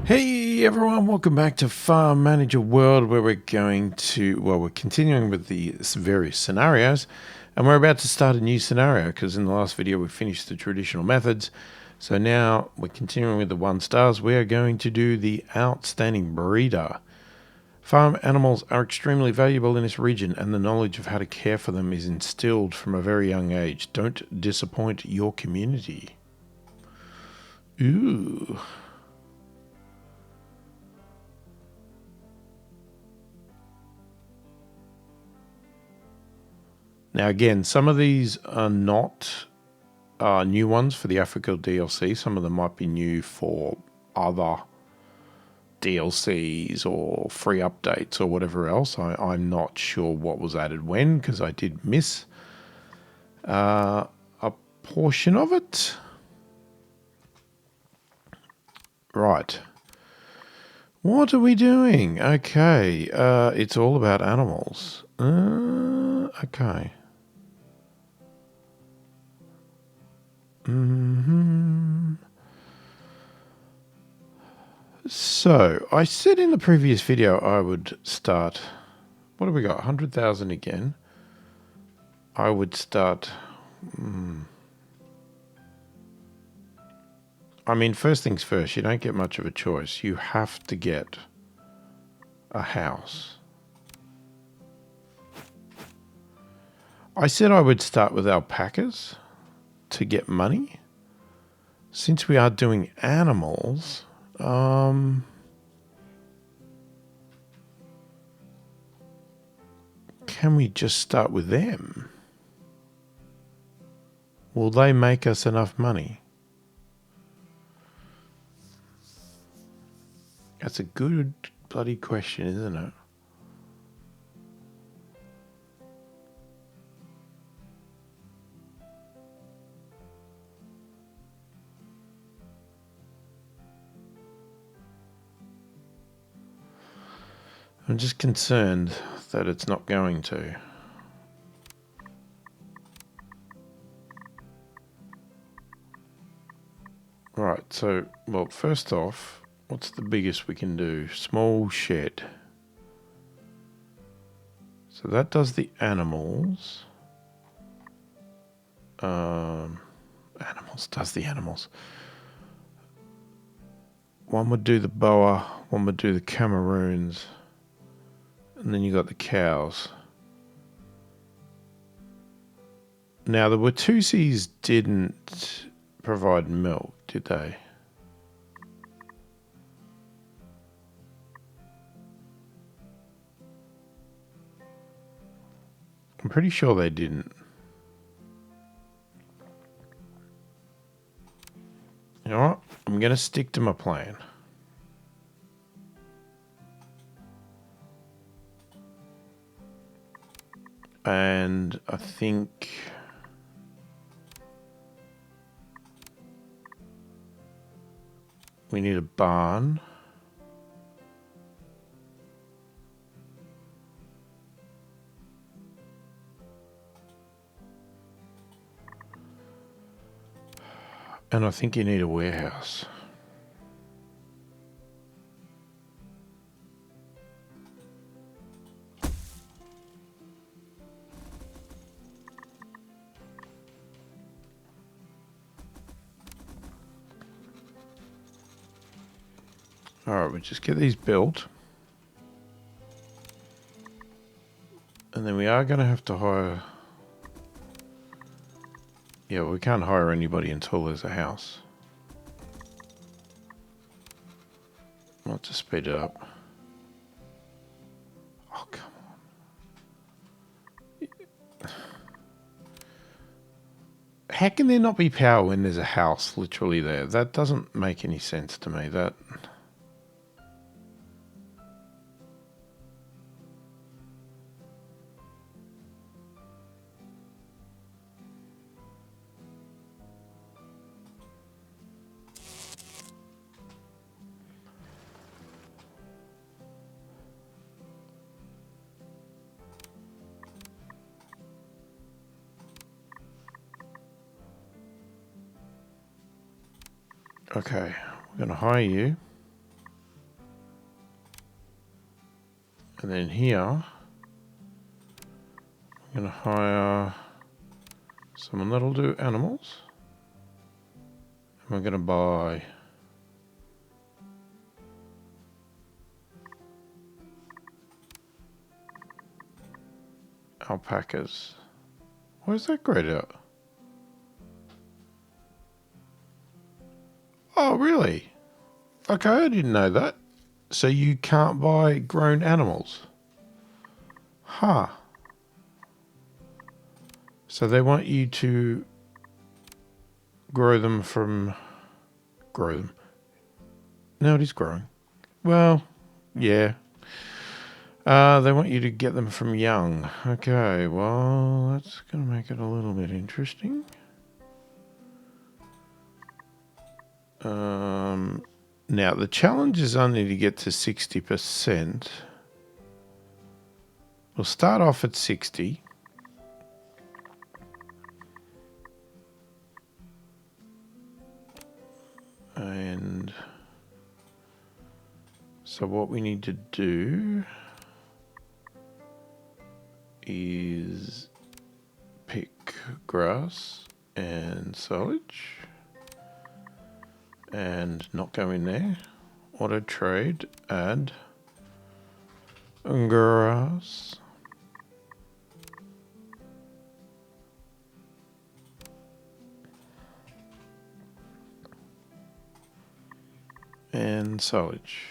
Hey everyone, welcome back to Farm Manager World, where we're we're continuing with the various scenarios, and we're about to start a new scenario because in the last video we finished the traditional methods. So now we're continuing with the 1 stars. We are going to do the outstanding breeder. Farm animals are extremely valuable in this region, and the knowledge of how to care for them is instilled from a very young age. Don't disappoint your community. Ooh. Now again, some of these are not new ones for the Africa DLC. Some of them might be new for other DLCs or free updates or whatever else. I'm not sure what was added when, because I did miss a portion of it. Right. What are we doing? Okay. It's all about animals. Okay. So, I said in the previous video I would start... What have we got? 100,000 again. I would start... I mean, first things first, you don't get much of a choice. You have to get a house. I said I would start with alpacas to get money. Since we are doing animals, can we just start with them? Will they make us enough money? That's a good bloody question, isn't it? I'm just concerned that it's not going to. Right, so, well, first off, what's the biggest we can do? Small shed. So that does the animals. Animals does the animals. One would do the boa, one would do the Cameroons, and then you got the cows. Now the Watusis didn't provide milk, did they? I'm pretty sure they didn't. You know what? I'm going to stick to my plan. And I think... we need a barn. And I think you need a warehouse. Alright, we'll just get these built. And then we are going to have to hire... Yeah, we can't hire anybody until there's a house. Not to speed it up. Oh, come on. How can there not be power when there's a house literally there? That doesn't make any sense to me. That... Okay, we're going to hire you. And then here, I'm going to hire someone that'll do animals. And we're going to buy alpacas. Where's that grayed out? Oh, really? Okay, I didn't know that. So you can't buy grown animals? Huh. So they want you to grow them. No, it is growing. Well, yeah. They want you to get them from young. Okay, well, that's going to make it a little bit interesting. Now, the challenge is only to get to 60%. We'll start off at 60. And so what we need to do is pick grass and silage and not go in there. Auto trade, add grass. And silage.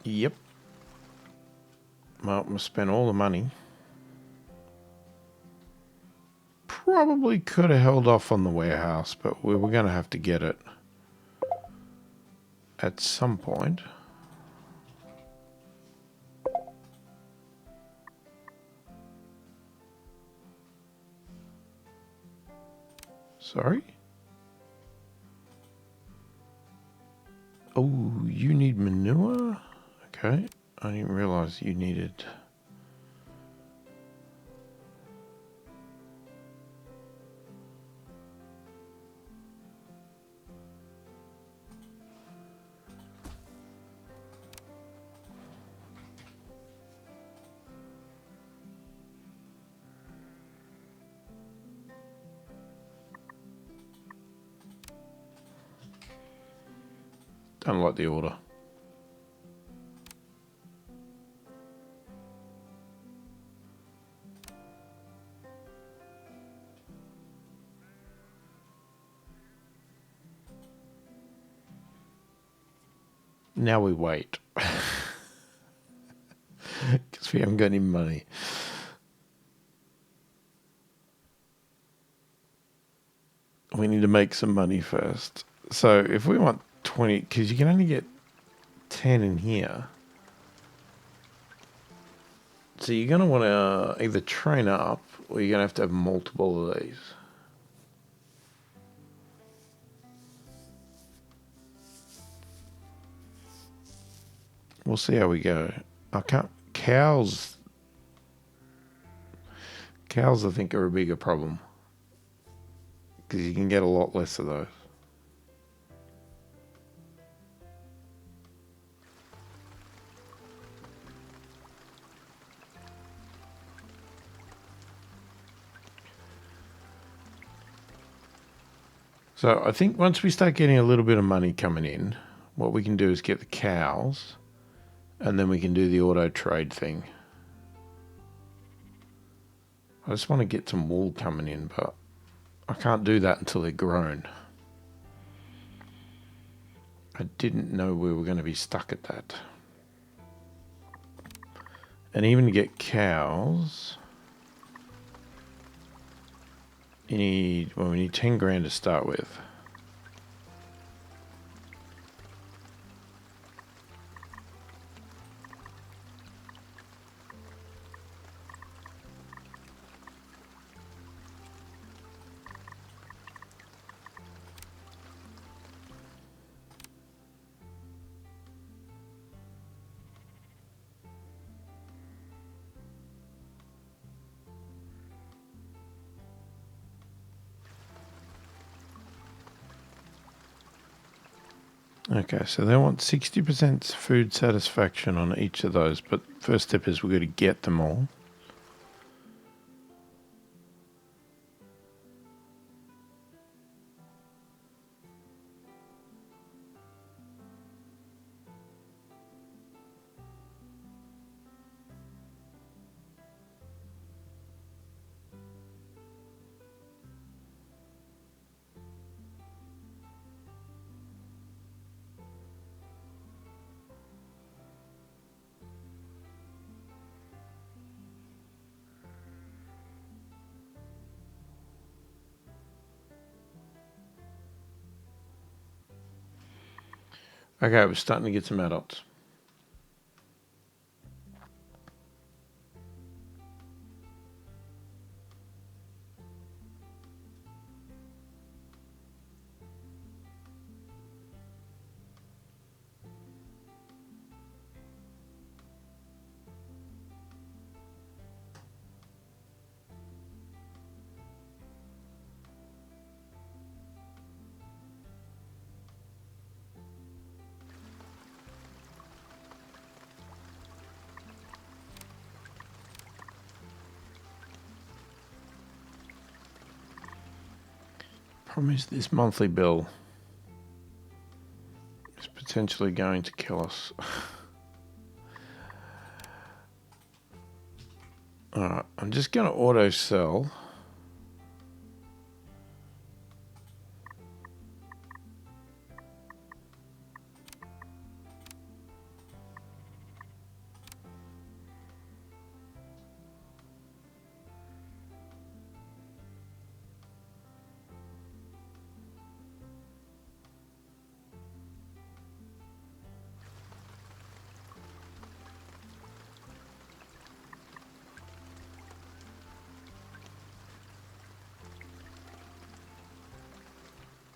Yep. Well, we spent all the money. Probably could have held off on the warehouse, but we were going to have to get it at some point. Sorry? Oh, you need manure? Okay. I didn't realize you needed... Don't like the order. Now we wait. Because we haven't got any money. We need to make some money first. So if we want 20, because you can only get 10 in here. So you're going to want to either train up or you're going to have multiple of these. We'll see how we go. I can't... Cows, I think, are a bigger problem. Because you can get a lot less of those. So I think once we start getting a little bit of money coming in, what we can do is get the cows, and then we can do the auto trade thing. I just want to get some wool coming in, but I can't do that until they're grown. I didn't know we were going to be stuck at that. And even to get cows, you need, well, we need 10 grand to start with. Okay, so they want 60% food satisfaction on each of those, but first step is we've got to get them all. Okay, we're starting to get some adults. Problem is this monthly bill is potentially going to kill us. Alright, I'm just going to auto sell.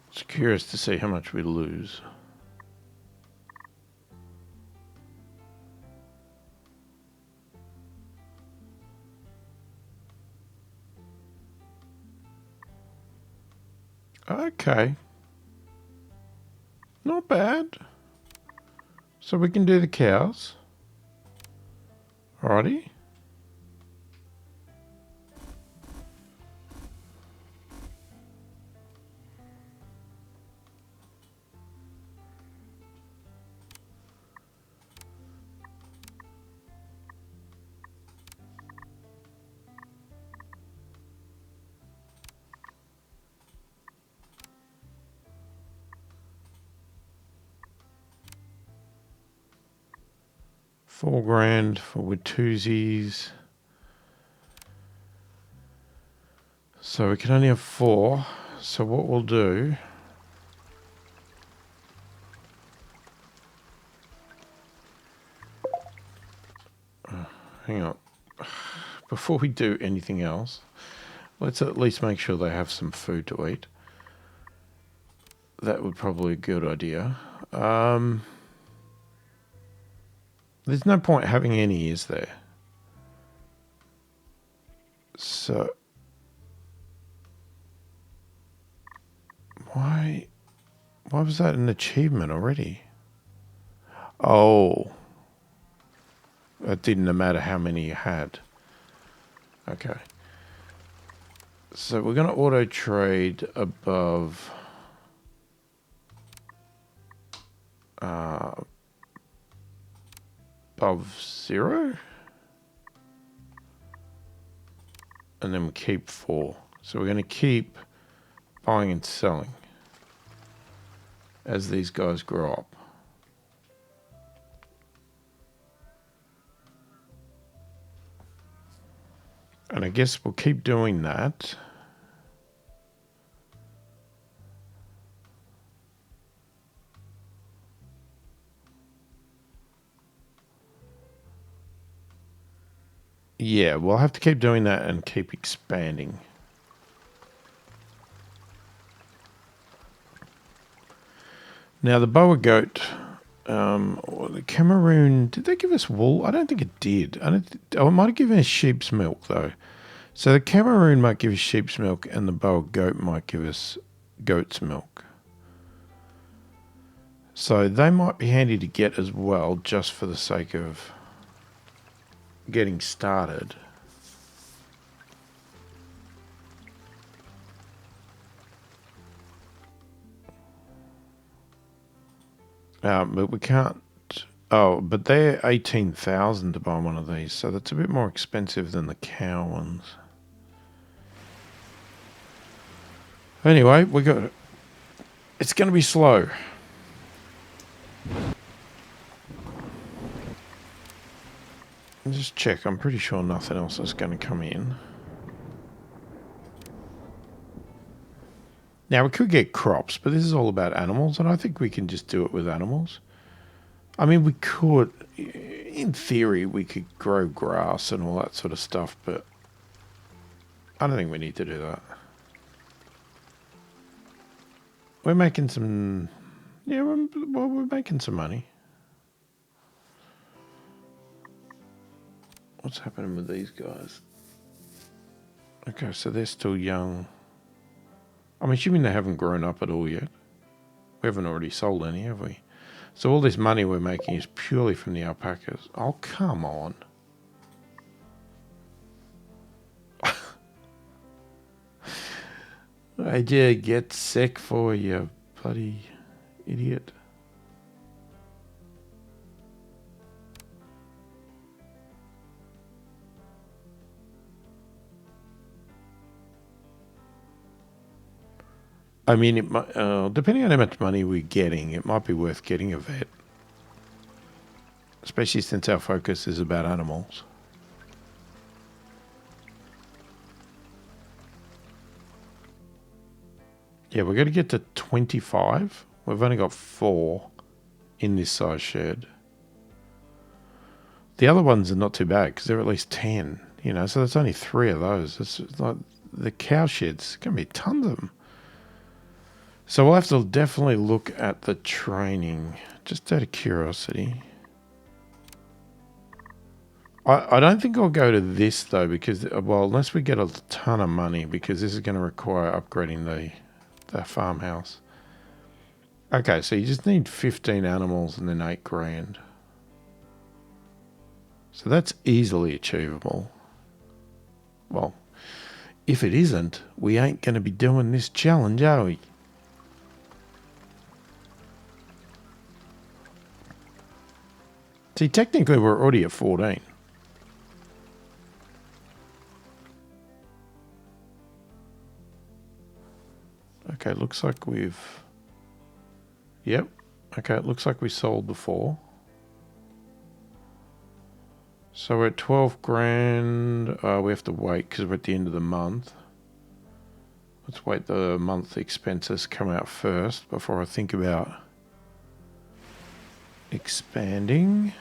It's curious to see how much we lose. Okay. Not bad. So we can do the cows. Alrighty. $4,000 for Watusi's. So we can only have 4. So what we'll do... hang on. Before we do anything else, let's at least make sure they have some food to eat. That would probably be a good idea. There's no point having any, is there? So... Why was that an achievement already? Oh. It didn't matter how many you had. Okay. So we're going to auto trade above... above 0. And then we keep 4. So we're going to keep buying and selling as these guys grow up. And I guess we'll keep doing that. Yeah, we'll have to keep doing that and keep expanding. Now the boa goat, the Cameroon, did they give us wool? I don't think it did. It might have given us sheep's milk though. So the Cameroon might give us sheep's milk and the boa goat might give us goat's milk. So they might be handy to get as well, just for the sake of getting started. But we can't. Oh, but they're 18,000 to buy one of these, so that's a bit more expensive than the cow ones. Anyway, we got. It's going to be slow. Just check. I'm pretty sure nothing else is going to come in. Now, we could get crops, but this is all about animals, and I think we can just do it with animals. I mean, we could, in theory, we could grow grass and all that sort of stuff, but I don't think we need to do that. We're making some, yeah, well, we're making some money. What's happening with these guys? Okay, so they're still young. I'm assuming they haven't grown up at all yet. We haven't already sold any, have we? So all this money we're making is purely from the alpacas. Oh, come on. I did get sick for you, bloody idiot. I mean, it might, depending on how much money we're getting, it might be worth getting a vet. Especially since our focus is about animals. Yeah, we're going to get to 25. We've only got 4 in this size shed. The other ones are not too bad because they're at least 10, you know, so that's only 3 of those. It's like the cow sheds, going to be tons of them. So we'll have to definitely look at the training, just out of curiosity. I don't think I'll go to this though, because, well, unless we get a ton of money, because this is going to require upgrading the farmhouse. Okay, so you just need 15 animals and then 8 grand. So that's easily achievable. Well, if it isn't, we ain't going to be doing this challenge, are we? See, technically we're already at 14. Okay, looks like we've... Yep. Okay, it looks like we sold before. So we're at 12 grand. We have to wait because we're at the end of the month. Let's wait the monthly expenses come out first before I think about expanding.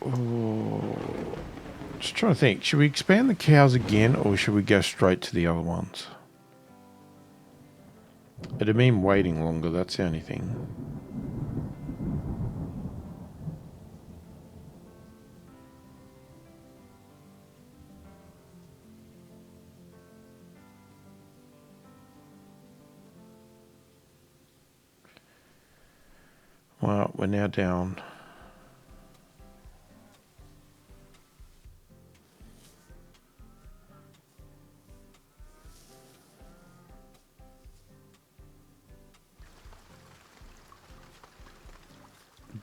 Oh, just trying to think. Should we expand the cows again or should we go straight to the other ones? It'd mean waiting longer, that's the only thing. Well, we're now down.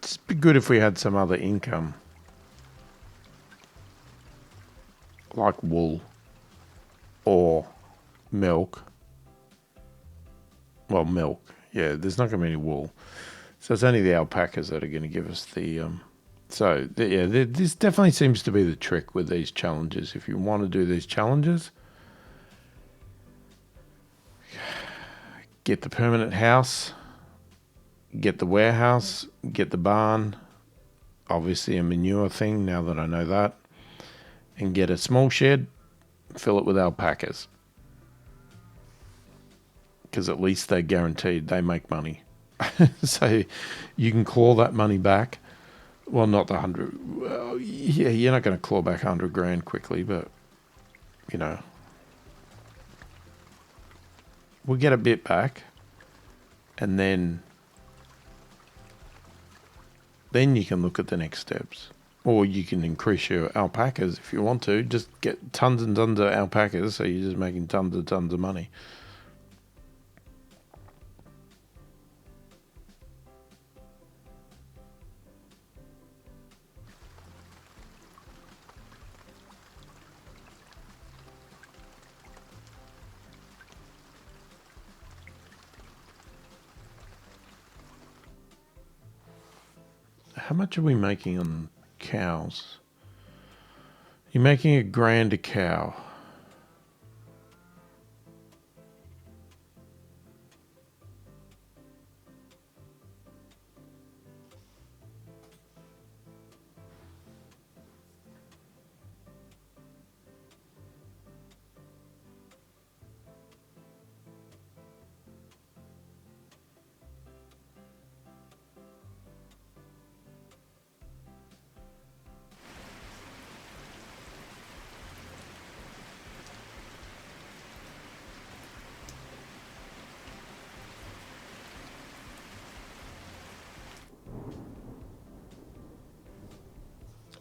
It'd be good if we had some other income. Like wool. Or milk. Well, milk. Yeah, there's not going to be any wool. So it's only the alpacas that are going to give us the... this definitely seems to be the trick with these challenges. If you want to do these challenges, get the permanent house, get the warehouse, get the barn, obviously a manure thing now that I know that, and get a small shed, fill it with alpacas. Because at least they're guaranteed they make money. So you can claw that money back. Well, not the 100. Well, yeah, you're not going to claw back 100 grand quickly, but, you know, we'll get a bit back. and then you can look at the next steps. Or you can increase your alpacas if you want to. Just get tons and tons of alpacas, so you're just making tons and tons of money. How much are we making on cows? You're making $1,000 a cow.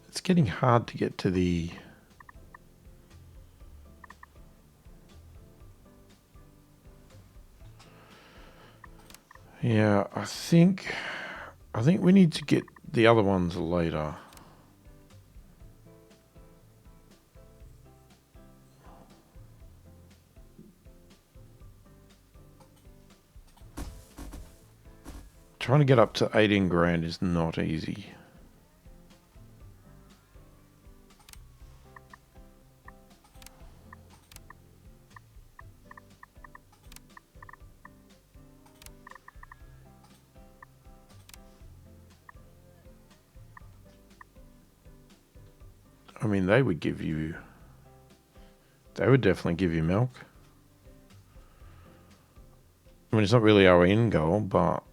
It's getting hard to get to the... Yeah, I think we need to get the other ones later. Trying to get up to 18 grand is not easy. I mean, they would definitely give you milk. I mean, it's not really our end goal, but...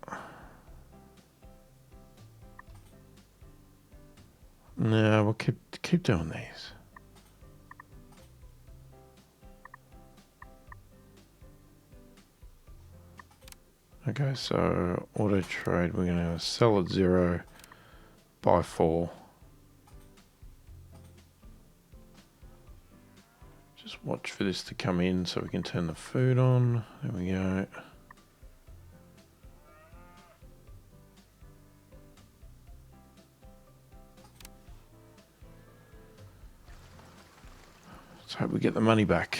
No, we'll keep doing these. Okay, so auto trade, we're going to sell at 0, buy 4. Just watch for this to come in so we can turn the food on. There we go. Let's hope we get the money back.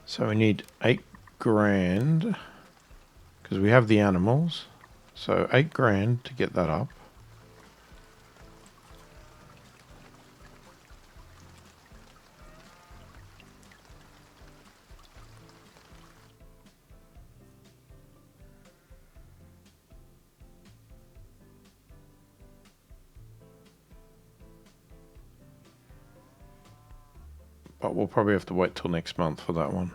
So we need 8 grand because we have the animals. So 8 grand to get that up. But we'll probably have to wait till next month for that one.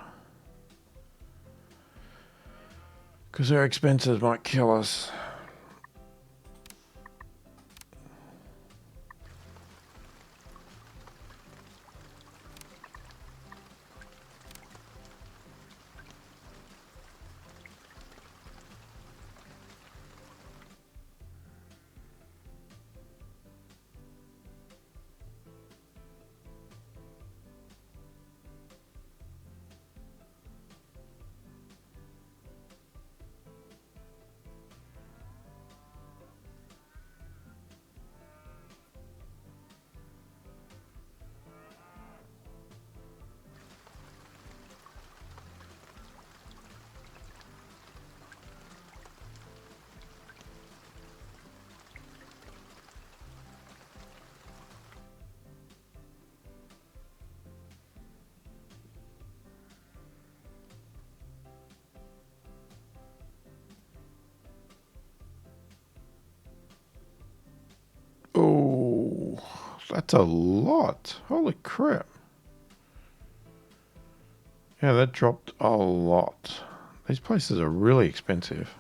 Because their expenses might kill us. That's a lot. Holy crap. Yeah, that dropped a lot. These places are really expensive.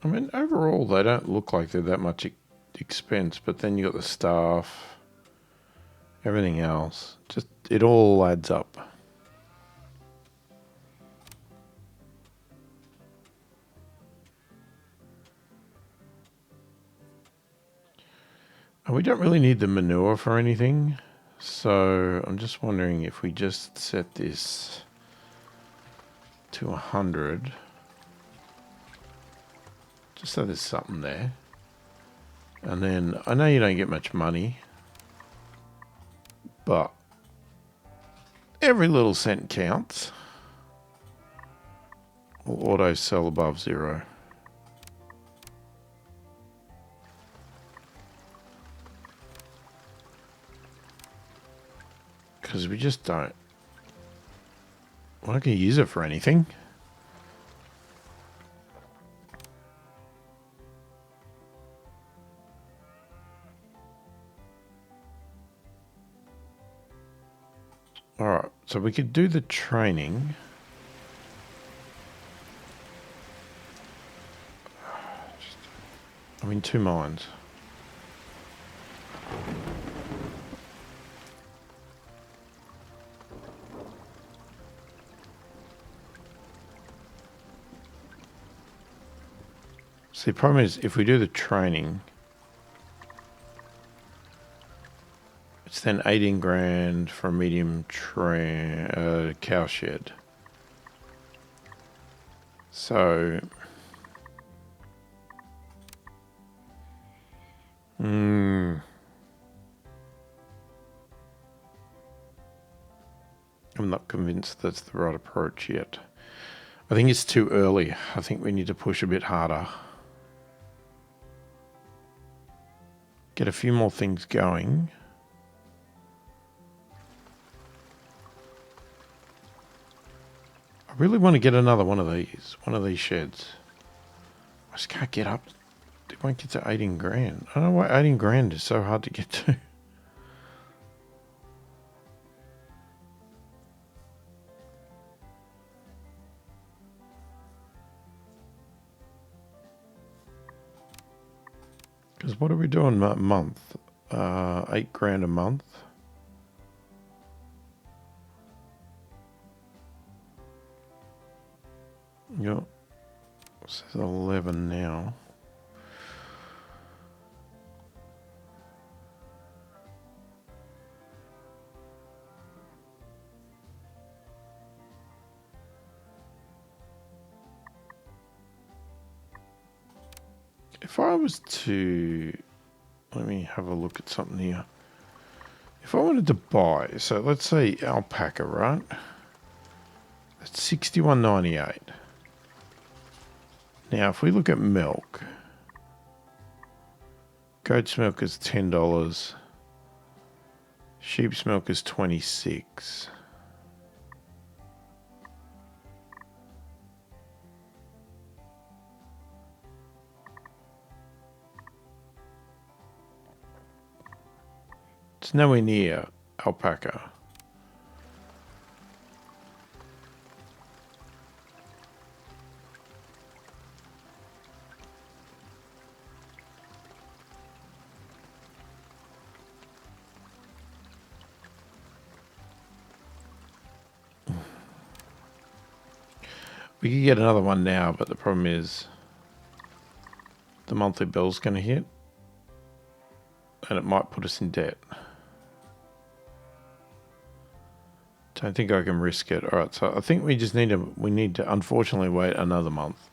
I mean, overall, they don't look like they're that much expense, but then you got the staff, everything else. Just, it all adds up. And we don't really need the manure for anything. So I'm just wondering if we just set this to 100. Just so there's something there. And then, I know you don't get much money, but every little cent counts. We'll auto sell above 0. Because we just don't. We're not going to use it for anything. Alright, so we could do the training. I'm in 2 mines. See, the problem is, if we do the training, it's then 18 grand for a medium cow shed. So, I'm not convinced that's the right approach yet. I think it's too early. I think we need to push a bit harder. Get a few more things going. I really want to get another one of these sheds. I just can't get up. It won't get to 18 grand. I don't know why 18 grand is so hard to get to. Because what are we doing a month? 8 grand a month. Yep. It says 11 now. If I was to, let me have a look at something here. If I wanted to buy, so let's say alpaca, right? That's $61.98. Now, if we look at milk, goat's milk is $10. Sheep's milk is $26. It's nowhere near alpaca. We could get another one now, but the problem is the monthly bill's going to hit and it might put us in debt. Don't think I can risk it. All right, so I think we just need to unfortunately wait another month.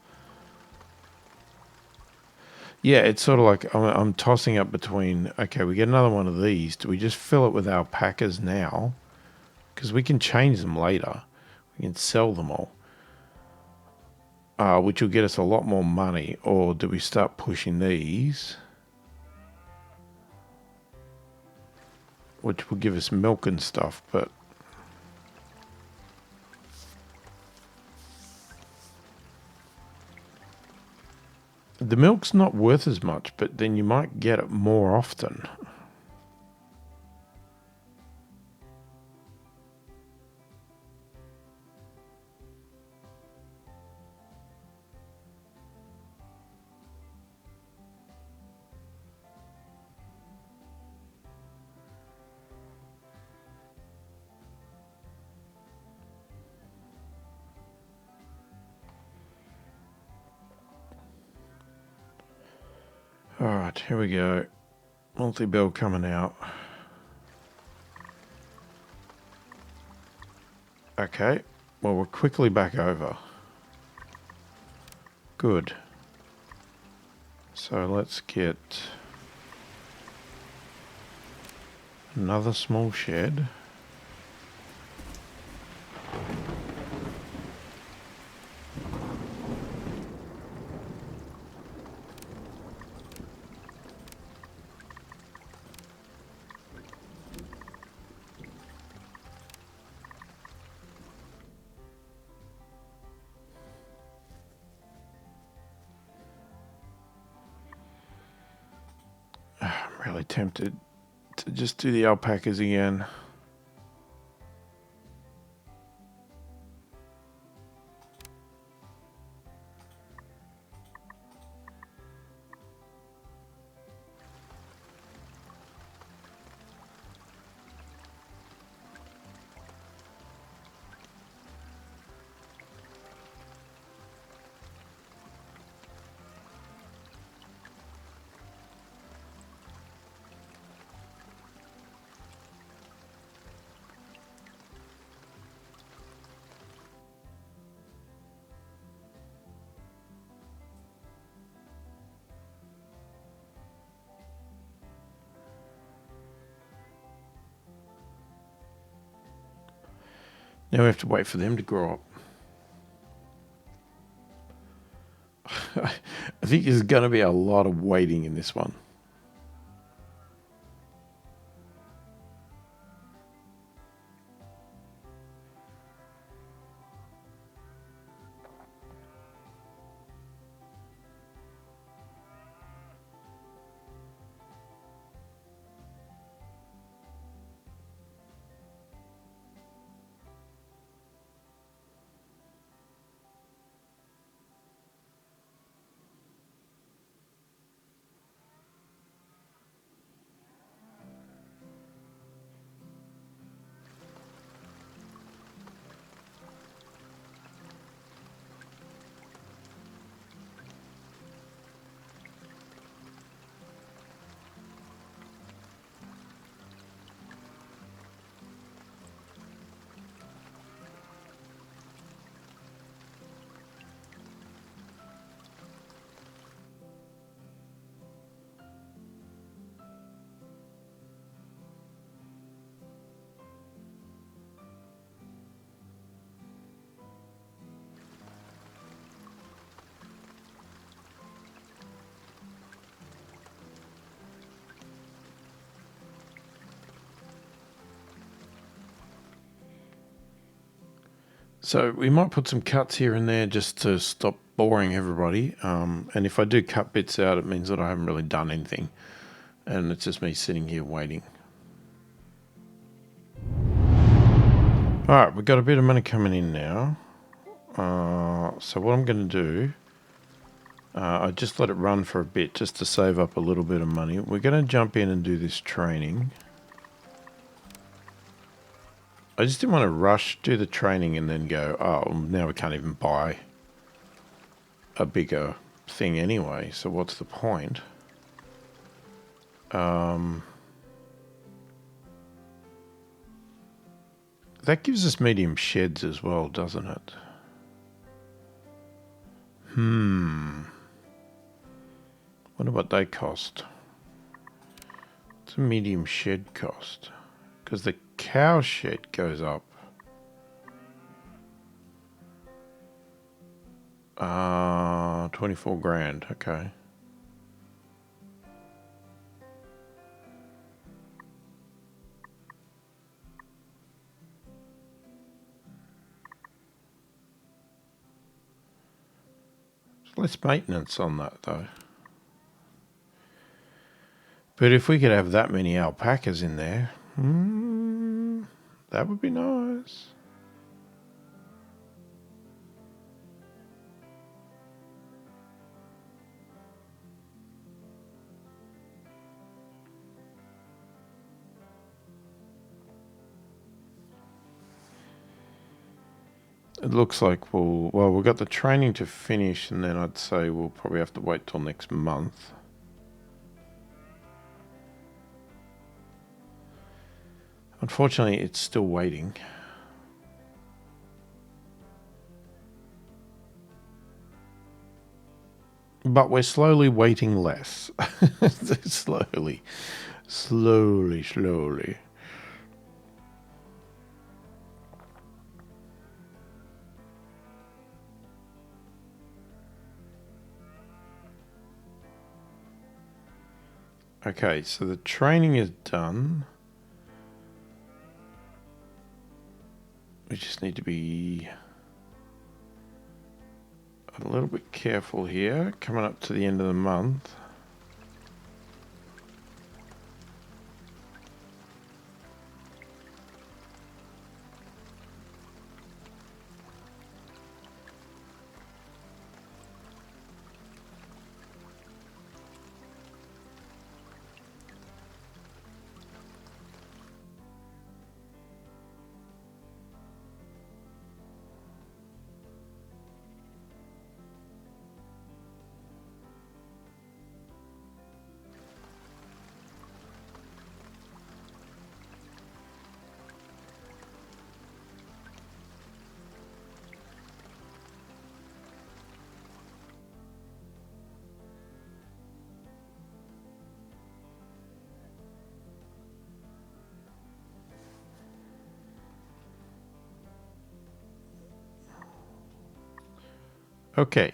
Yeah, it's sort of like I'm tossing up between, okay, we get another one of these. Do we just fill it with alpacas now? Because we can change them later. We can sell them all. which will get us a lot more money, or do we start pushing these, which will give us milk and stuff, but the milk's not worth as much, but then you might get it more often. Alright, here we go. Multi-bill coming out. Okay, well, we're quickly back over. Good. So let's get another small shed. I'm really tempted to just do the alpacas again. Now we have to wait for them to grow up. I think there's going to be a lot of waiting in this one. So we might put some cuts here and there just to stop boring everybody. And if I do cut bits out, it means that I haven't really done anything. And it's just me sitting here waiting. Alright, we've got a bit of money coming in now. So what I'm going to do, I just let it run for a bit just to save up a little bit of money. We're going to jump in and do this training. I just didn't want to rush, do the training and then go, oh, now we can't even buy a bigger thing anyway, so what's the point? That gives us medium sheds as well, doesn't it? Wonder what they cost. What's a medium shed cost? Because the cow shed goes up. 24 grand. Okay. Less maintenance on that though. But if we could have that many alpacas in there, that would be nice. It looks like we've got the training to finish, and then I'd say we'll probably have to wait till next month. Unfortunately, it's still waiting. But we're slowly waiting less. Slowly. Okay, so the training is done. We just need to be a little bit careful here, coming up to the end of the month. Okay,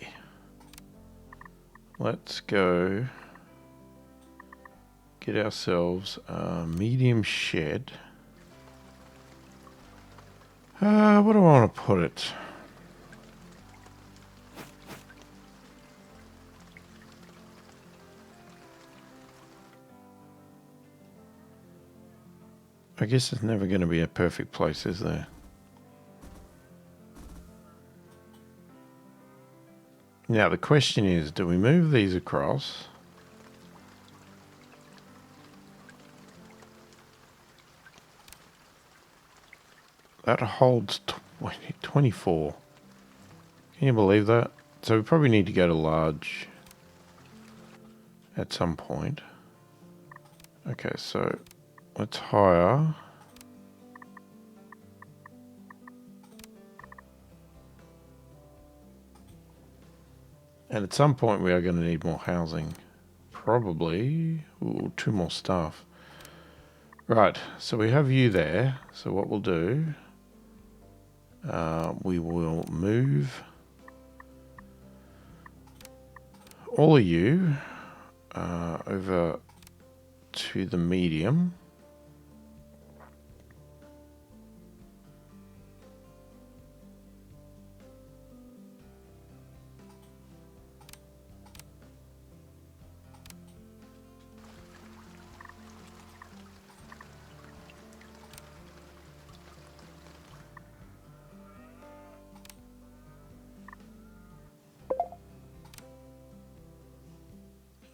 let's go get ourselves a medium shed. What do I want to put it? I guess it's never going to be a perfect place, is there? Now the question is, do we move these across? That holds 24. Can you believe that? So we probably need to go to large at some point. Okay, so let's hire. And at some point we are going to need more housing. Probably 2 more staff. Right, so we have you there. So what we'll do, we will move all of you over to the medium.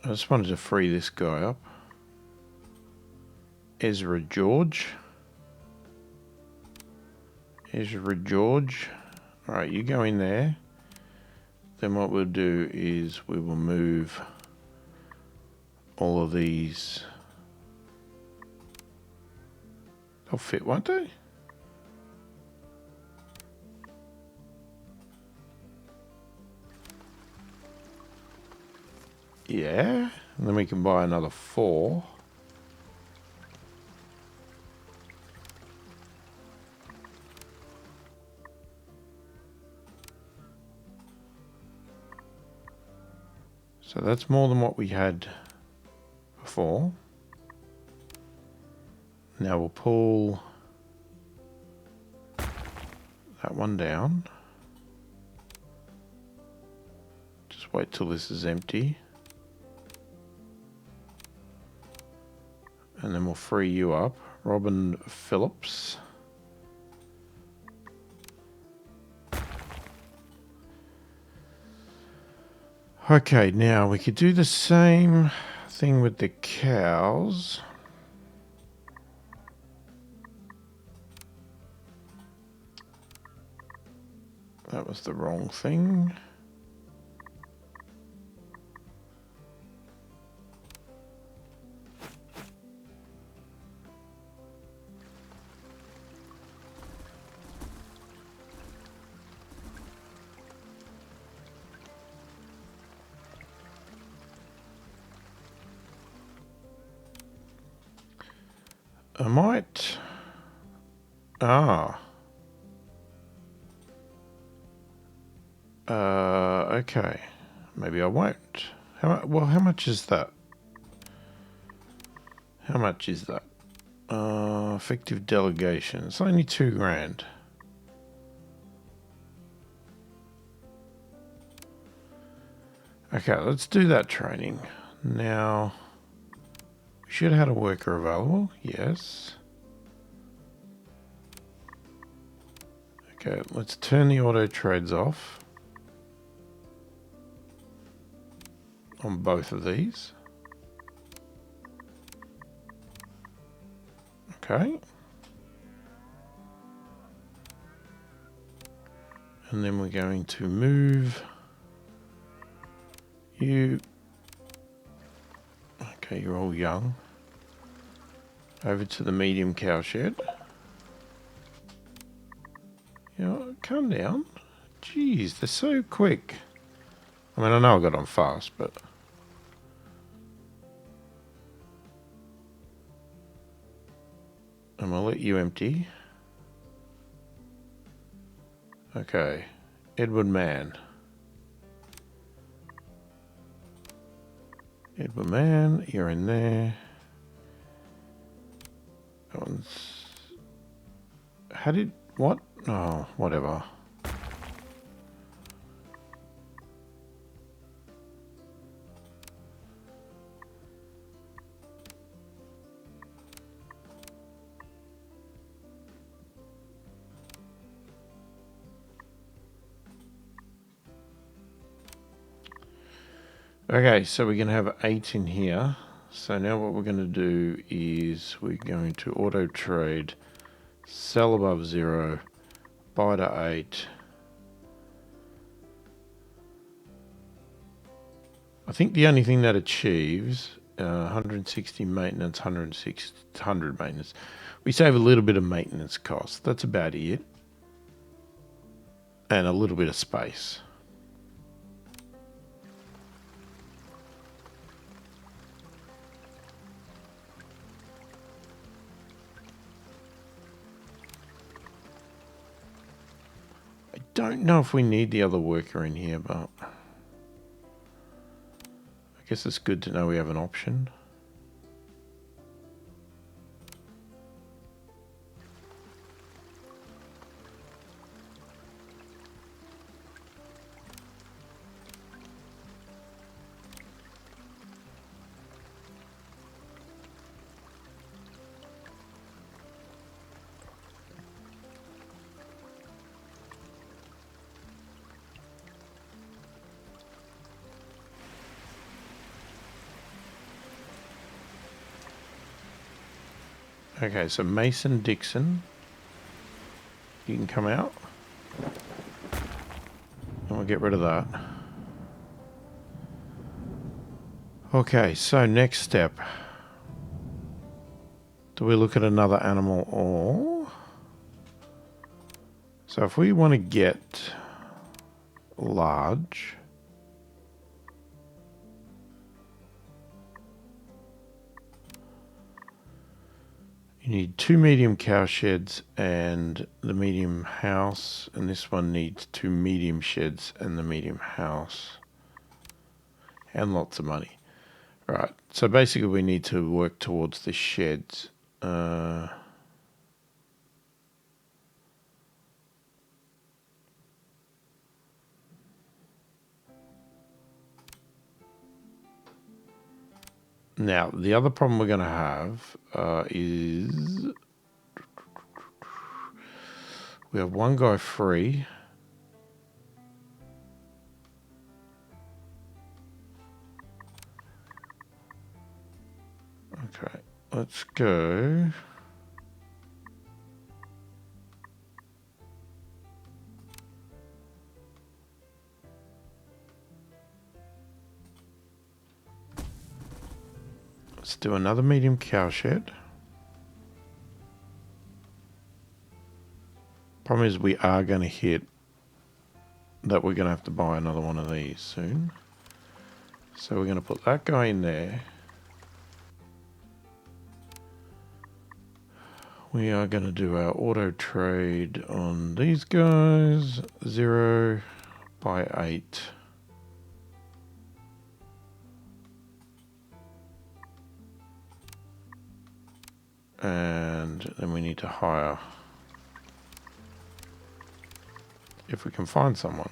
I just wanted to free this guy up. Ezra George. Alright, you go in there. Then what we'll do is we will move all of these. They'll fit, won't they? Yeah, and then we can buy another 4. So that's more than what we had before. Now we'll pull that one down. Just wait till this is empty. And then we'll free you up. Robin Phillips. Okay, now we could do the same thing with the cows. That was the wrong thing. I might... okay. Maybe I won't. Well, how much is that? How much is that? Effective delegation. It's only $2,000. Okay, let's do that training. Now, we should have had a worker available. Yes. Okay, let's turn the auto trades off on both of these. Okay. And then we're going to move you. Okay, you're all young. Over to the medium cow shed. You know, calm down. Jeez, they're so quick. I mean, I know I got on fast, but... I'm gonna let you empty. Okay. Edward Mann. Edward Mann, you're in there. That one's... How did... What? Oh, whatever. Okay, so we're going to have 8 in here. So now what we're going to do is we're going to auto trade, sell above 0, buy to 8. I think the only thing that achieves 160 maintenance, 100 maintenance. We save a little bit of maintenance costs. That's about it. And a little bit of space. I don't know if we need the other worker in here, but I guess it's good to know we have an option. Okay, so Mason Dixon, you can come out. And we'll get rid of that. Okay, so next step. Do we look at another animal or... So if we want to get large... You need 2 medium cow sheds and the medium house, and this one needs 2 medium sheds and the medium house. and lots of money. Right, so basically we need to work towards the sheds. Now, the other problem we're going to have is we have one guy free. Okay, let's go. Let's do another medium cow shed. Problem is we are going to hit that we're going to have to buy another one of these soon. So we're going to put that guy in there. We are going to do our auto trade on these guys. 0 by 8. And then we need to hire, if we can find someone.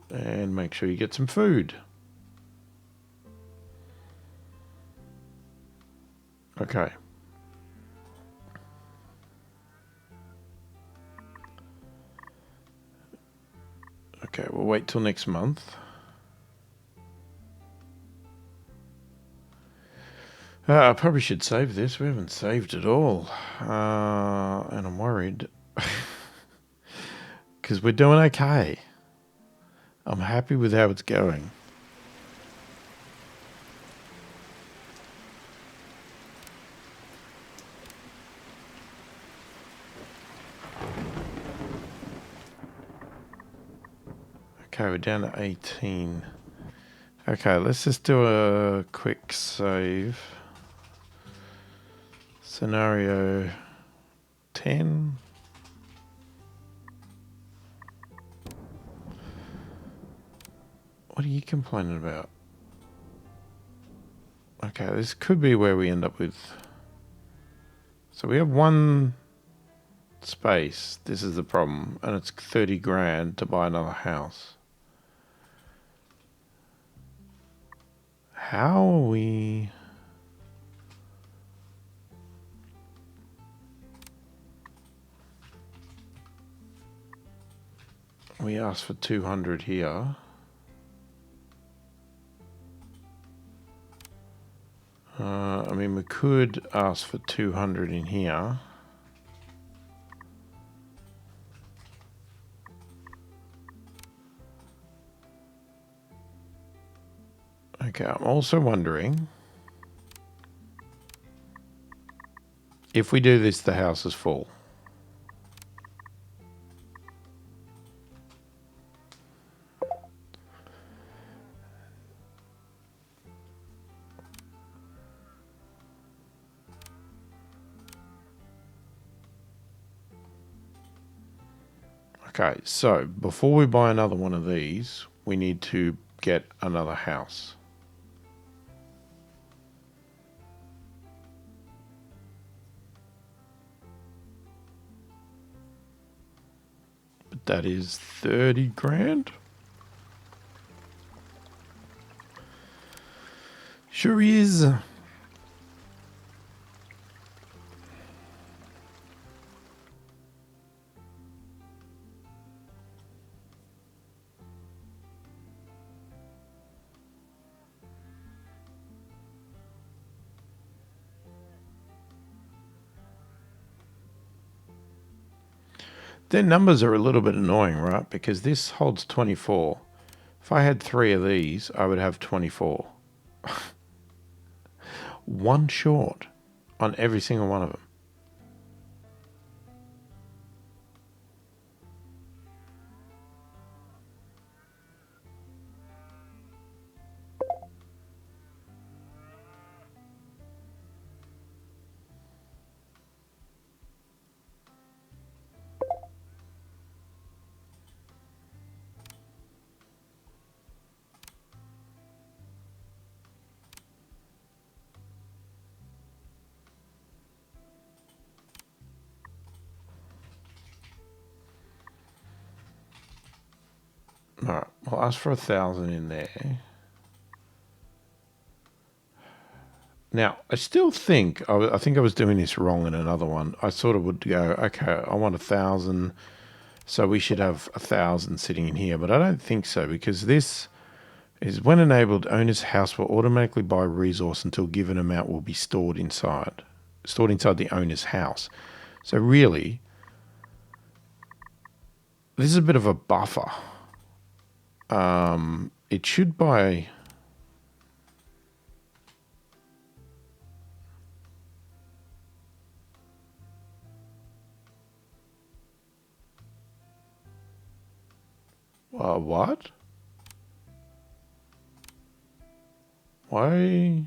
And make sure you get some food. Okay. Okay, we'll wait till next month. I probably should save this. We haven't saved it all. And I'm worried. Because we're doing okay. I'm happy with how it's going. Okay, we're down to 18. Okay, let's just do a quick save. Scenario 10. What are you complaining about? Okay, this could be where we end up with. So we have one space. This is the problem. And it's 30 grand to buy another house. How are we... We asked for 200 here. I mean, we could ask for 200 in here. Okay, I'm also wondering if we do this, the house is full. Okay, so before we buy another one of these, we need to get another house. But that is 30 grand. Sure is. Their numbers are a little bit annoying, right? Because this holds 24. If I had 3 of these, I would have 24. One short on every single one of them. All right, we'll ask for 1,000 in there. Now, I still think, I think I was doing this wrong in another one. I sort of would go, okay, I want 1,000, so we should have 1,000 sitting in here. But I don't think so, because this is when enabled, owner's house will automatically buy resource until given amount will be stored inside the owner's house. So really, this is a bit of a buffer. It should buy... what? Why?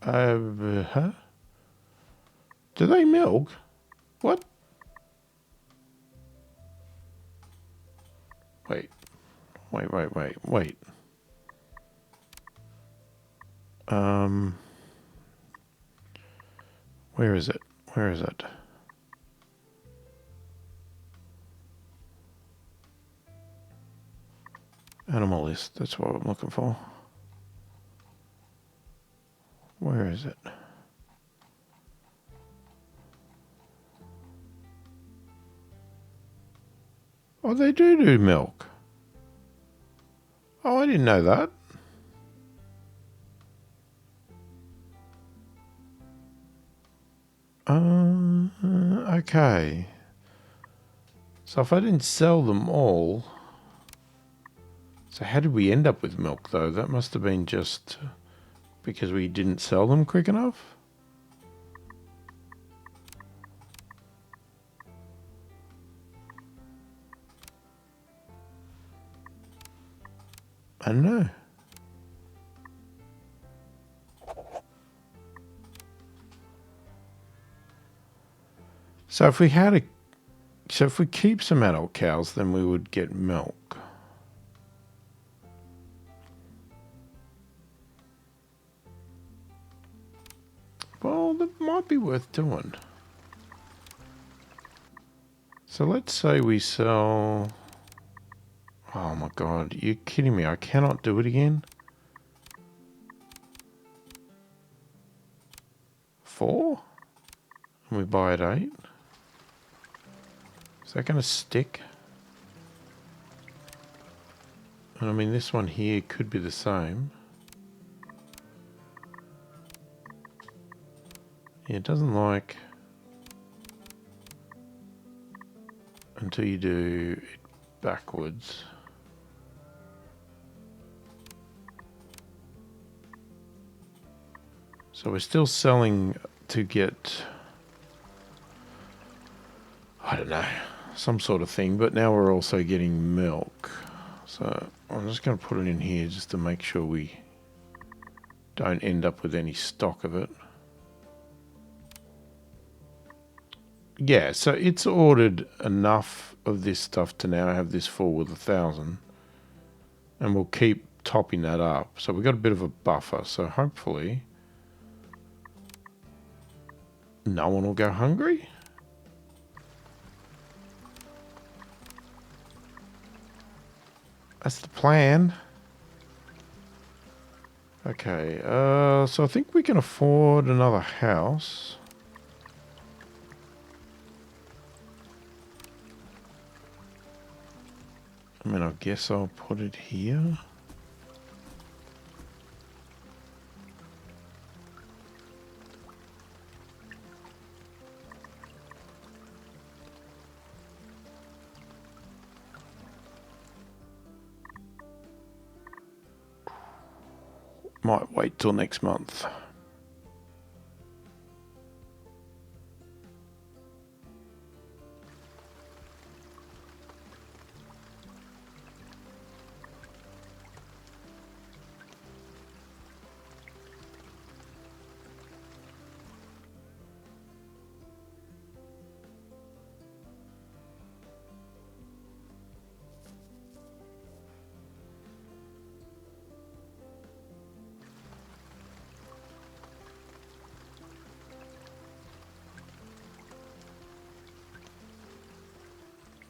Huh? Do they milk? What? Wait. Where is it? Where is it? Animal list, that's what I'm looking for. Where is it? Oh, they do milk. Oh, I didn't know that. Okay. So if I didn't sell them all... So how did we end up with milk, though? That must have been just because we didn't sell them quick enough? I don't know. So if we had a... So if we keep some adult cows, then we would get milk. Well, that might be worth doing. So let's say we sell... Oh my god, you're kidding me. I cannot do it again. 4? And we buy at 8? Is that going to stick? And I mean, this one here could be the same. Yeah, it doesn't like... Until you do it backwards. So we're still selling to get... I don't know, some sort of thing, but now we're also getting milk. So I'm just going to put it in here just to make sure we don't end up with any stock of it. Yeah, so it's ordered enough of this stuff to now have this full with 1,000. And we'll keep topping that up. So we've got a bit of a buffer. So hopefully no one will go hungry. That's the plan. Okay, so I think we can afford another house. I mean, I guess I'll put it here. Might wait till next month.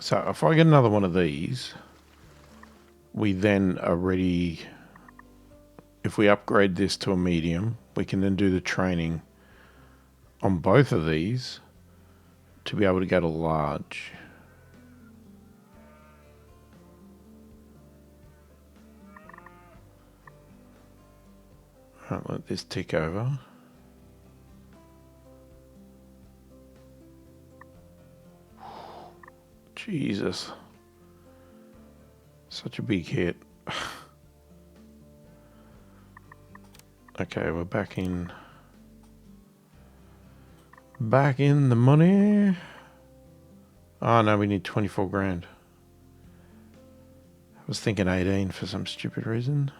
So if I get another one of these, we then are ready. If we upgrade this to a medium, we can then do the training on both of these to be able to go to large. Alright, let this tick over. Jesus. Such a big hit. Okay, we're back in the money. Oh no, we need 24 grand. I was thinking 18 for some stupid reason.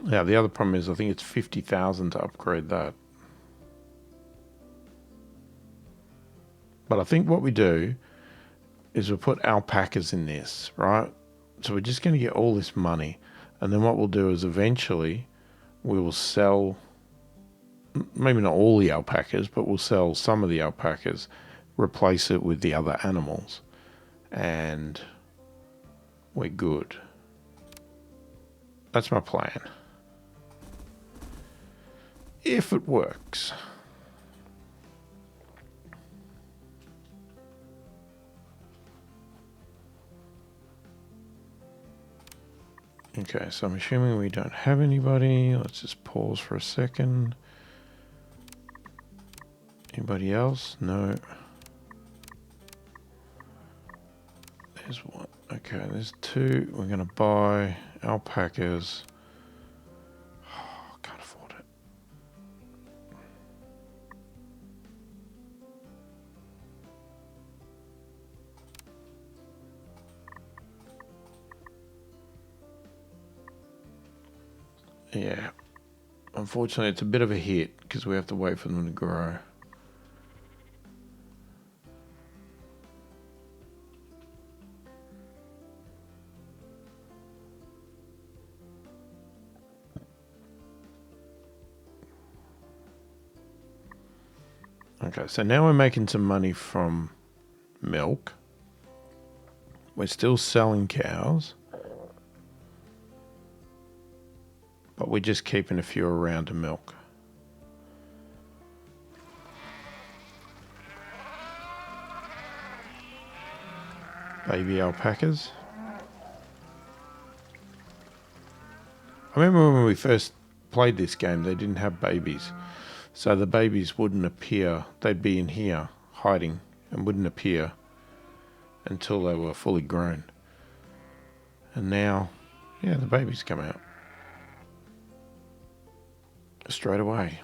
Yeah, the other problem is I think it's 50,000 to upgrade that. But I think what we do is we'll put alpacas in this, right? So we're just going to get all this money. And then what we'll do is eventually we will sell, maybe not all the alpacas, but we'll sell some of the alpacas, replace it with the other animals, and we're good. That's my plan. If it works. Okay, so I'm assuming we don't have anybody. Let's just pause for a second. Anybody else? No. There's one. Okay, there's two. We're going to buy alpacas. Oh, can't afford it. Yeah. Unfortunately, it's a bit of a hit because we have to wait for them to grow. Okay, so now we're making some money from milk. We're still selling cows, but we're just keeping a few around to milk. Baby alpacas. I remember when we first played this game, they didn't have babies. So the babies wouldn't appear. They'd be in here hiding and wouldn't appear until they were fully grown. And now, yeah, the babies come out straight away.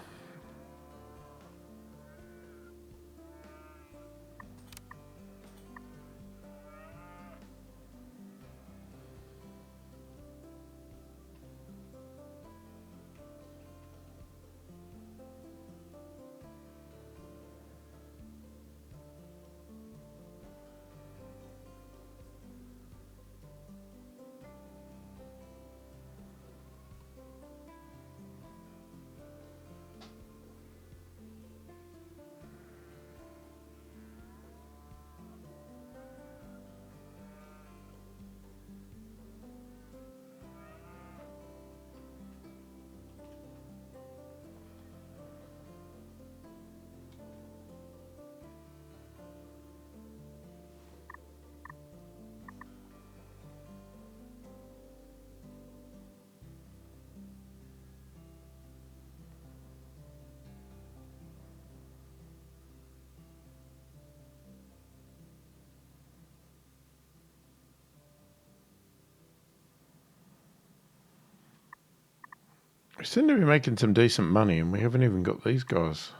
We seem to be making some decent money, and we haven't even got these guys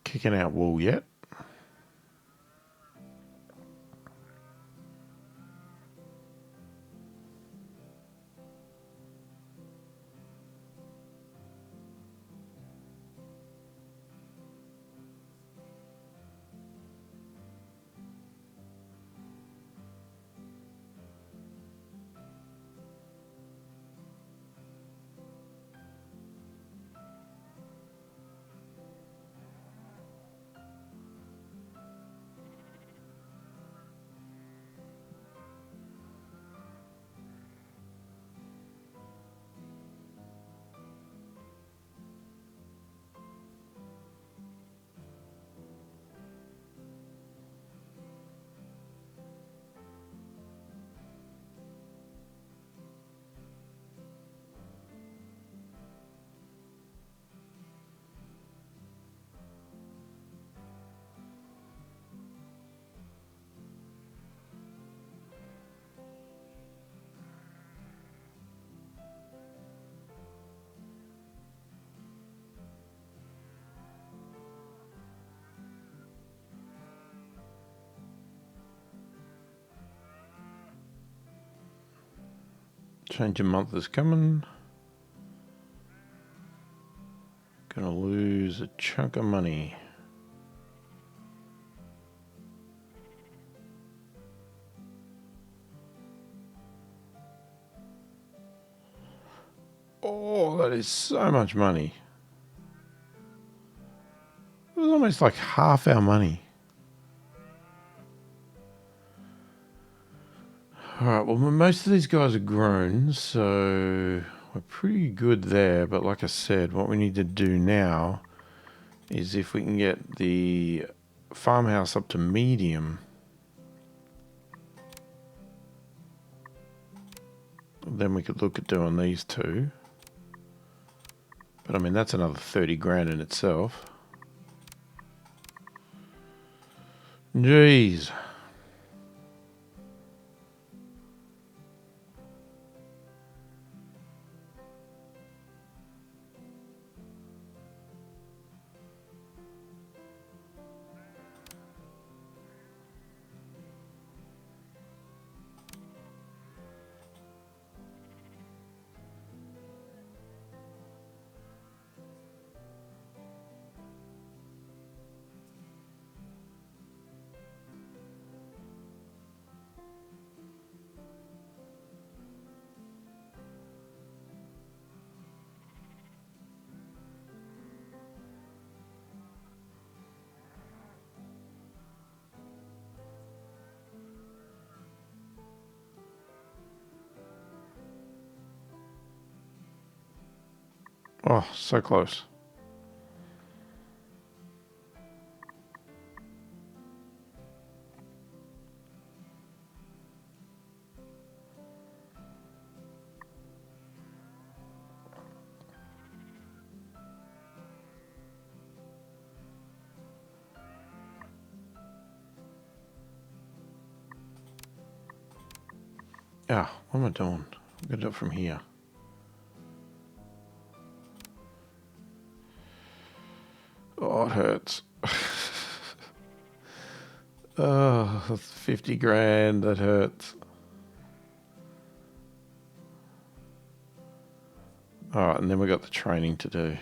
kicking out wool yet. Change of month is coming. Gonna lose a chunk of money. Oh, that is so much money. It was almost like half our money. Alright, well, most of these guys are grown, so we're pretty good there. But like I said, what we need to do now is if we can get the farmhouse up to medium, then we could look at doing these two. But I mean, that's another 30 grand in itself. Jeez. Oh, so close. Ah, what am I doing? I'm gonna do it from here. Oh, it hurts. Oh, that's 50 grand. That hurts. Alright, and then we got the training to do.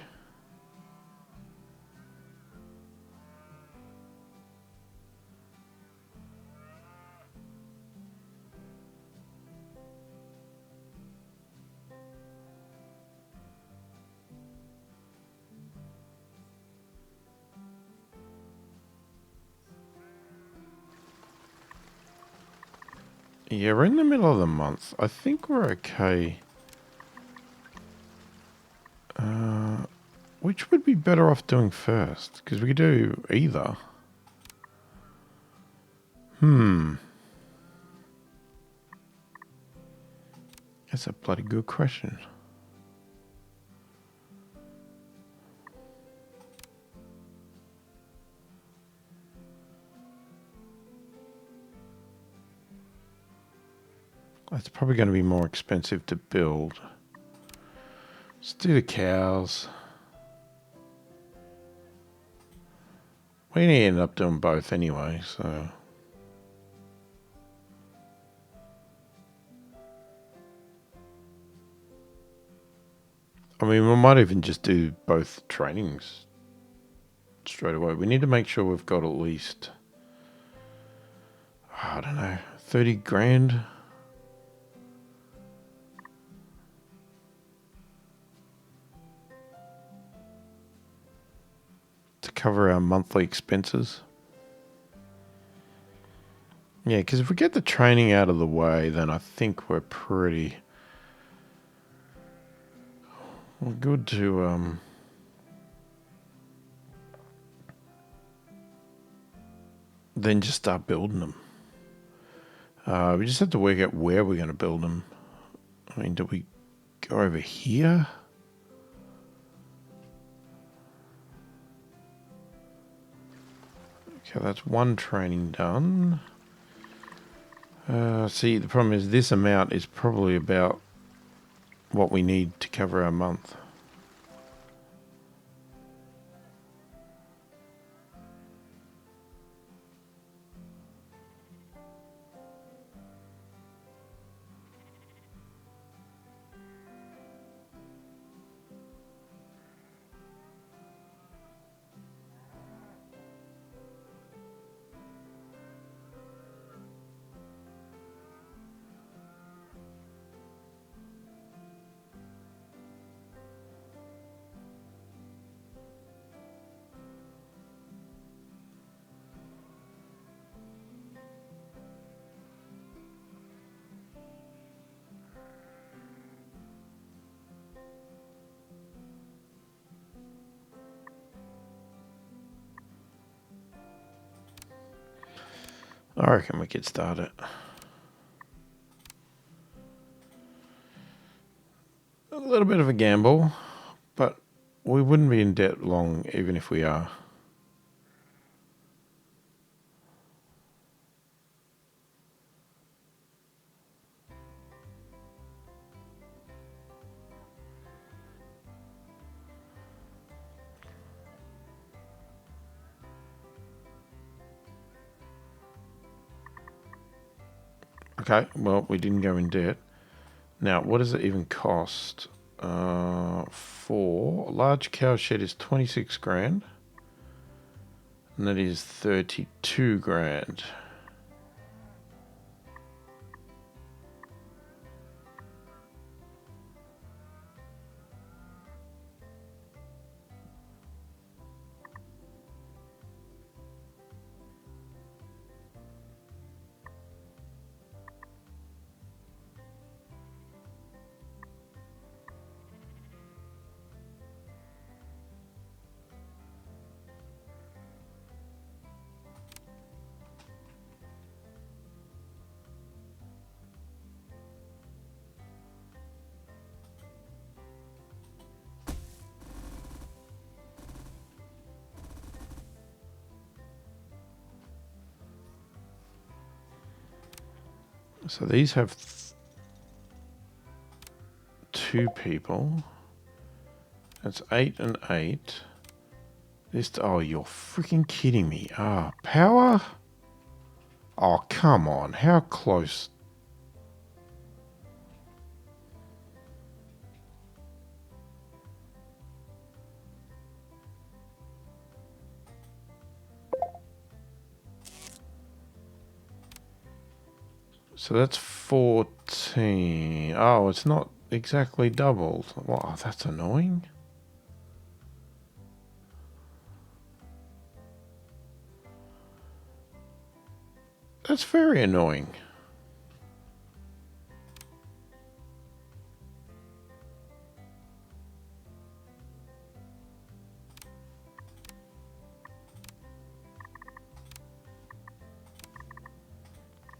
Yeah, we're in the middle of the month. I think we're okay. Which would be better off doing first? Because we could do either. That's a bloody good question. It's probably going to be more expensive to build. Let's do the cows. We ended up doing both anyway, so... I mean, we might even just do both trainings straight away. We need to make sure we've got at least, I don't know, 30 grand. To cover our monthly expenses. Yeah, because if we get the training out of the way, then I think we're pretty... We're good to... then just start building them. We just have to work out where we're going to build them. I mean, do we go over here? Okay, that's one training done. See, the problem is this amount is probably about what we need to cover our month. I reckon we could start it. A little bit of a gamble, but we wouldn't be in debt long even if we are. Okay, well, we didn't go in debt. Now, what does it even cost? For a large cow shed is 26 grand. And that is 32 grand. So these have two people. That's 8 and 8. This, oh, you're freaking kidding me. Ah, power? Oh, come on. How close? So that's 14. Oh, it's not exactly doubled. Wow, that's annoying. That's very annoying.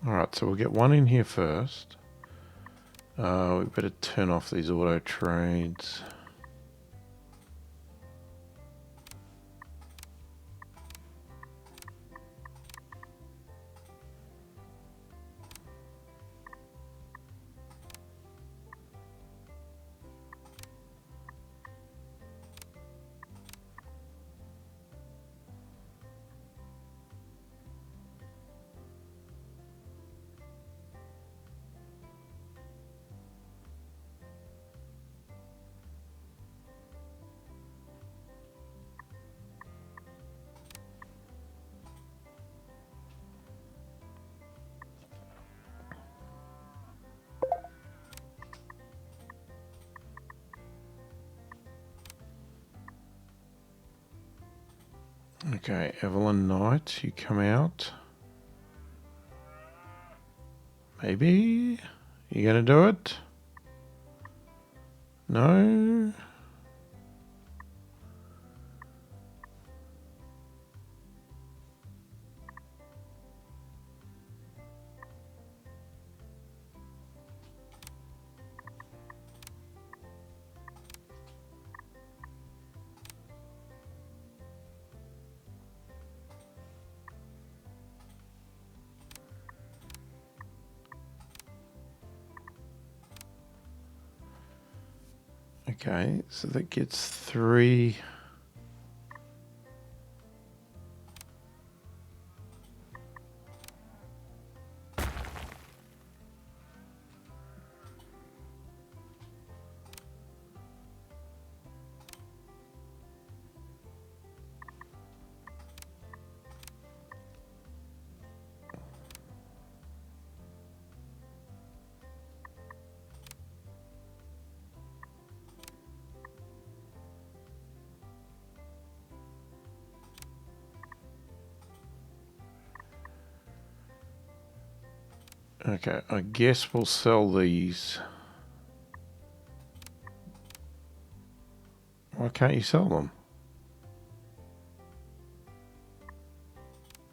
Alright, so we'll get one in here first. We better turn off these auto trades. Okay, Evelyn Knight, you come out. Maybe? You gonna do it? No? Okay, so that gets 3. Okay, I guess we'll sell these. Why can't you sell them?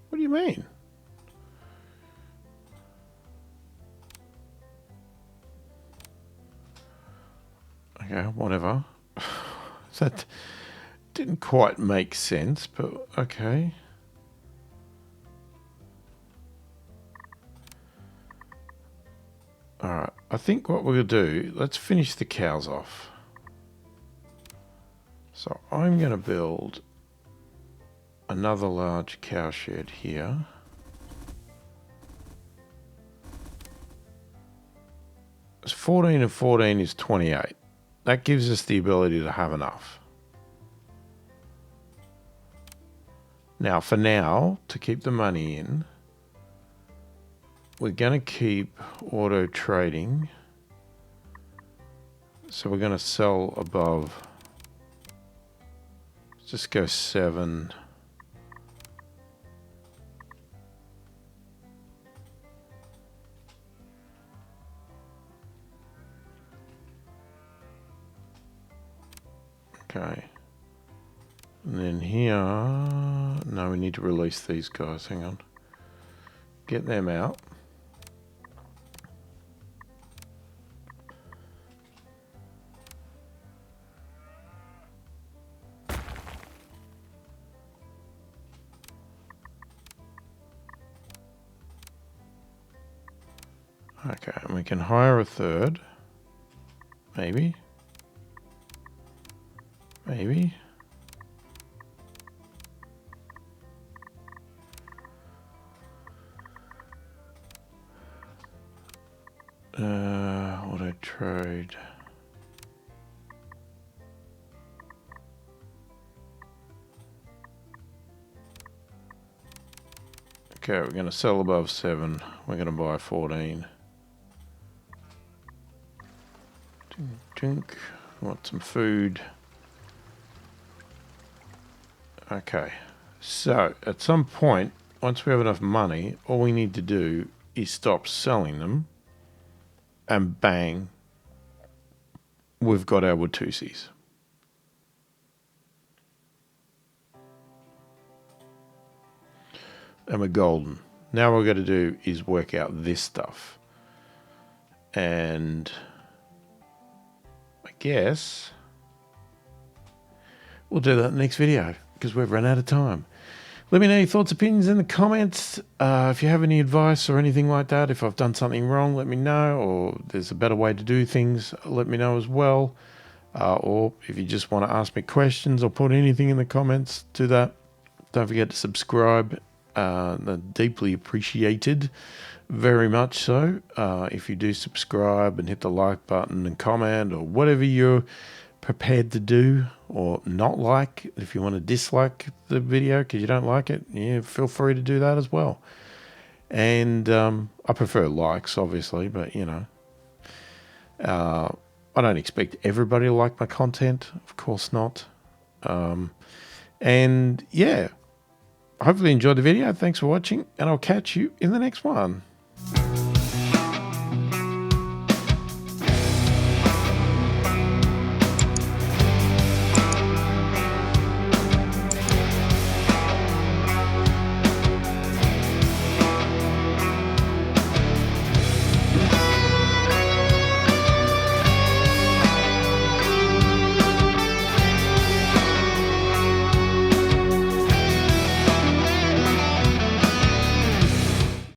What do you mean? Okay, whatever. That didn't quite make sense, but okay. Alright, I think what we're going to do, let's finish the cows off. So I'm going to build another large cow shed here. It's 14 and 14 is 28. That gives us the ability to have enough. Now, for now, to keep the money in, we're going to keep auto trading. So we're going to sell above. Let's just go 7. Okay. And then here, no, we need to release these guys. Hang on. Get them out. Okay, and we can hire a third. Maybe. Maybe. Auto trade. Okay, we're going to sell above 7. We're going to buy 14. Drink. Want some food. Okay. So, at some point, once we have enough money, all we need to do is stop selling them. And bang, we've got our Watusis. And we're golden. Now what we're going to do is work out this stuff. And I guess we'll do that in the next video because we've run out of time. Let me know your thoughts, opinions in the comments. If you have any advice or anything like that, if I've done something wrong, let me know. Or there's a better way to do things, let me know as well. Or if you just want to ask me questions or put anything in the comments, do that. Don't forget to subscribe. Deeply appreciated, very much so. If you do subscribe and hit the like button and comment or whatever you're prepared to do or not like, if you want to dislike the video because you don't like it, yeah, feel free to do that as well. And I prefer likes, obviously, but you know, I don't expect everybody to like my content, of course not. And yeah, hopefully you enjoyed the video. Thanks for watching, and I'll catch you in the next one.